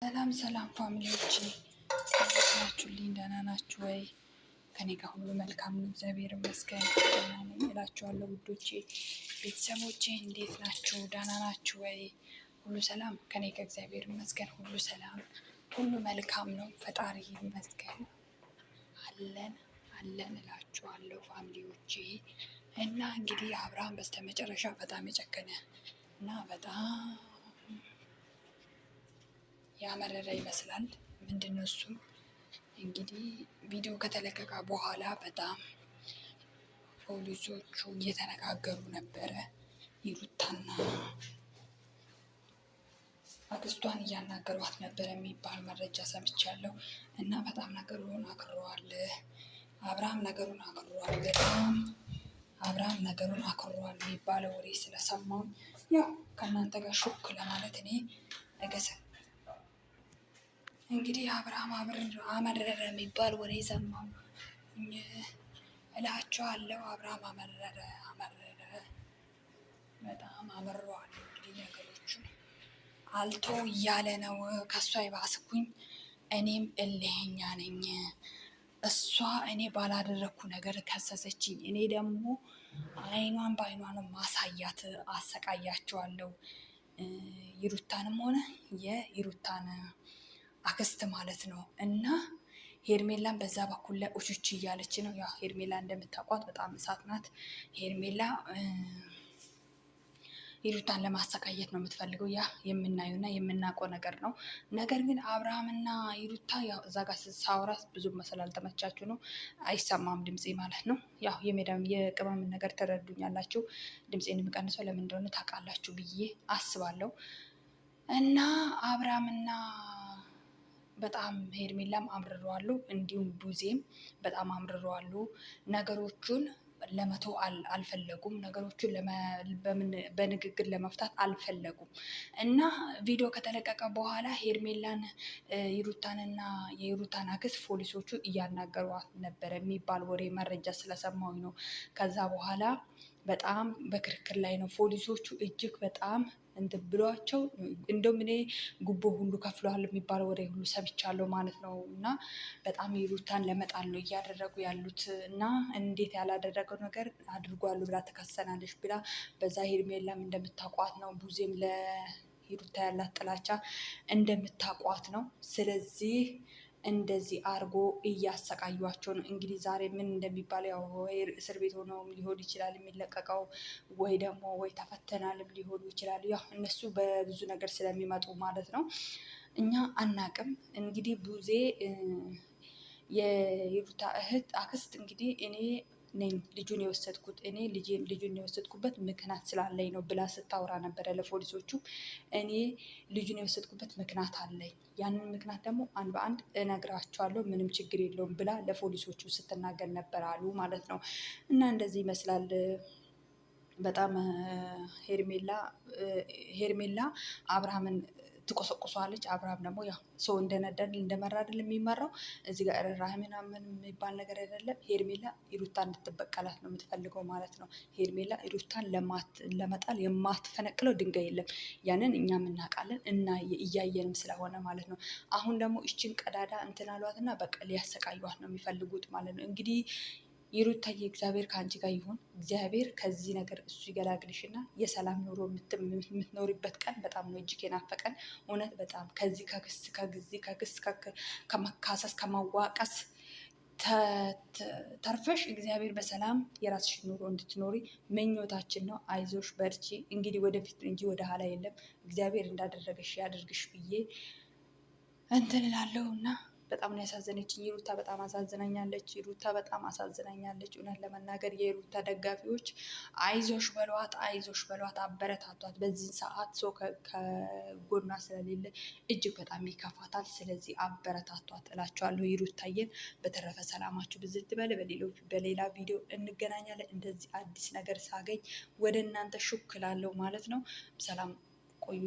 ሰላም ሰላም ፋሚሊዎቼ እንዴት ናችሁልኝ? ደህና ናችሁ ወይ? ከኔ ጋር ሁሉ መልካም ነው፣ እግዚአብሔር ይመስገን ደህና ነኝ እላችኋለሁ። ውዶቼ ቤተሰቦቼ እንዴት ናችሁ? ደህና ናችሁ ወይ? ሁሉ ሰላም ከኔ ጋር እግዚአብሔር ይመስገን ሁሉ ሰላም፣ ሁሉ መልካም ነው፣ ፈጣሪ ይመስገን። አለን አለን እላችኋለሁ ፋሚሊዎቼ። እና እንግዲህ አብርሃም በስተመጨረሻ በጣም የጨከነ እና በጣም ያመረረ ይመስላል። ምንድነው እሱ እንግዲህ ቪዲዮ ከተለቀቀ በኋላ በጣም ፖሊሶቹ እየተነጋገሩ ነበረ። ይሩታና አክስቷን እያናገሯት ነበረ የሚባል መረጃ ሰምቻለሁ። እና በጣም ነገሩን አክሯል። አብርሃም ነገሩን አክሯል። በጣም አብርሃም ነገሩን አክሯል የሚባለው ወሬ ስለሰማሁ ያው ከእናንተ ጋር ሹክ ለማለት እኔ ነገሰ እንግዲህ አብርሃም አመረረ የሚባል ወሬ ሰማሁ እላችኋለሁ። አብርሃም አመረረ በጣም አመረዋል። እንግዲህ ነገሮቹን አልቶ እያለ ነው። ከእሷ የባስኩኝ እኔም እልህኛ ነኝ። እሷ እኔ ባላደረግኩ ነገር ከሰሰችኝ። እኔ ደግሞ አይኗን በአይኗ ነው ማሳያት፣ አሰቃያቸዋለሁ። ይሩታንም ሆነ የይሩታን አክስት ማለት ነው። እና ሄርሜላን በዛ በኩል ላይ ኡቹች እያለች ነው። ያው ሄርሜላ እንደምታውቋት በጣም እሳት ናት። ሄርሜላ ይሩታን ለማሰቃየት ነው የምትፈልገው። ያ የምናየውና የምናውቀው ነገር ነው። ነገር ግን አብርሃምና ይሩታ ያው እዛ ጋር ሳወራ ብዙም ስላልተመቻችሁ ነው አይሰማም ድምፄ ማለት ነው። ያው የቅመም ነገር ትረዱኛላችሁ። ድምፄን የሚቀንሰው ለምን እንደሆነ ታውቃላችሁ ብዬ አስባለሁ። እና አብርሃምና በጣም ሄርሜላም አምርረዋሉ፣ እንዲሁም ቡዜም በጣም አምርረዋሉ። ነገሮቹን ለመተው አልፈለጉም። ነገሮቹን በንግግር ለመፍታት አልፈለጉም። እና ቪዲዮ ከተለቀቀ በኋላ ሄርሜላን ይሩታንና የይሩታን አክስት ፖሊሶቹ እያናገሯት ነበረ የሚባል ወሬ መረጃ ስለሰማሁኝ ነው። ከዛ በኋላ በጣም በክርክር ላይ ነው። ፖሊሶቹ እጅግ በጣም እንትን ብሏቸው እንደውም እኔ ጉቦ ሁሉ ከፍለዋል የሚባል ወሬ ሁሉ ሰምቻለሁ ማለት ነው። እና በጣም ይሩታን ለመጣል ነው እያደረጉ ያሉት። እና እንዴት ያላደረገው ነገር አድርጓሉ ብላ ትከሰናለች ብላ በዛ ሄርሜላም እንደምታውቋት ነው። ቡዜም ለይሩታ ያላት ጥላቻ እንደምታውቋት ነው። ስለዚህ እንደዚህ አርጎ እያሰቃዩቸው ነው። እንግዲህ ዛሬ ምን እንደሚባል ያው ወይ እስር ቤት ሆነውም ሊሆን ይችላል የሚለቀቀው፣ ወይ ደግሞ ወይ ተፈተናልም ሊሆኑ ይችላሉ። ያው እነሱ በብዙ ነገር ስለሚመጡ ማለት ነው። እኛ አናቅም። እንግዲህ ቡዜ የይሩታ እህት አክስት እንግዲህ እኔ ነኝ ልጁን የወሰድኩት፣ እኔ ልጁን የወሰድኩበት ምክንያት ስላለኝ ነው ብላ ስታወራ ነበረ ለፖሊሶቹ። እኔ ልጁን የወሰድኩበት ምክንያት አለኝ፣ ያንን ምክንያት ደግሞ አንድ በአንድ እነግራቸዋለሁ፣ ምንም ችግር የለውም ብላ ለፖሊሶቹ ስትናገር ነበር አሉ ማለት ነው። እና እንደዚህ ይመስላል። በጣም ሄርሜላ አብርሃምን ትቆሰቁሰዋለች። አብርሃም ደግሞ ያው ሰው እንደነደድ እንደመራ አይደል የሚመራው። እዚህ ጋር ርህራሄ ምናምን የሚባል ነገር አይደለም። ሄርሜላ ይሩታን እንድትበቀላት ነው የምትፈልገው ማለት ነው። ሄርሜላ ይሩታን ለመጣል የማትፈነቅለው ድንጋይ የለም። ያንን እኛም እናውቃለን እና እያየንም ስለሆነ ማለት ነው። አሁን ደግሞ እችን ቀዳዳ እንትን አሏትና በቃ ሊያሰቃዩት ነው የሚፈልጉት ማለት ነው። እንግዲህ ይሩታዬ እግዚአብሔር ከአንቺ ጋር ይሁን። እግዚአብሔር ከዚህ ነገር እሱ ይገላግልሽና የሰላም ኑሮ የምትኖሪበት ቀን በጣም ነው እጅግ የናፈቀን። እውነት በጣም ከዚህ ከክስ ከመካሰስ ከመዋቀስ ተርፈሽ እግዚአብሔር በሰላም የራስሽን ኑሮ እንድትኖሪ ምኞታችን ነው። አይዞሽ በርቺ። እንግዲህ ወደፊት እንጂ ወደ ኋላ የለም። እግዚአብሔር እንዳደረገሽ ያደርግሽ ብዬ እንትን እላለሁ። እና በጣም ነው ያሳዘነችኝ ይሩታ። በጣም አሳዝናኛለች ይሩታ፣ በጣም አሳዝናኛለች። እውነት ለመናገር የይሩታ ደጋፊዎች አይዞሽ በሏት፣ አይዞሽ በሏት፣ አበረታቷት። በዚህ ሰዓት ሰው ከጎኗ ስለሌለ እጅግ በጣም ይከፋታል። ስለዚህ አበረታቷት እላቸዋለሁ ይሩታዬን። በተረፈ ሰላማችሁ ብዝት በል። በሌላ ቪዲዮ እንገናኛለን። እንደዚህ አዲስ ነገር ሳገኝ ወደ እናንተ ሹክ እላለሁ ማለት ነው። ሰላም ቆዩልኝ።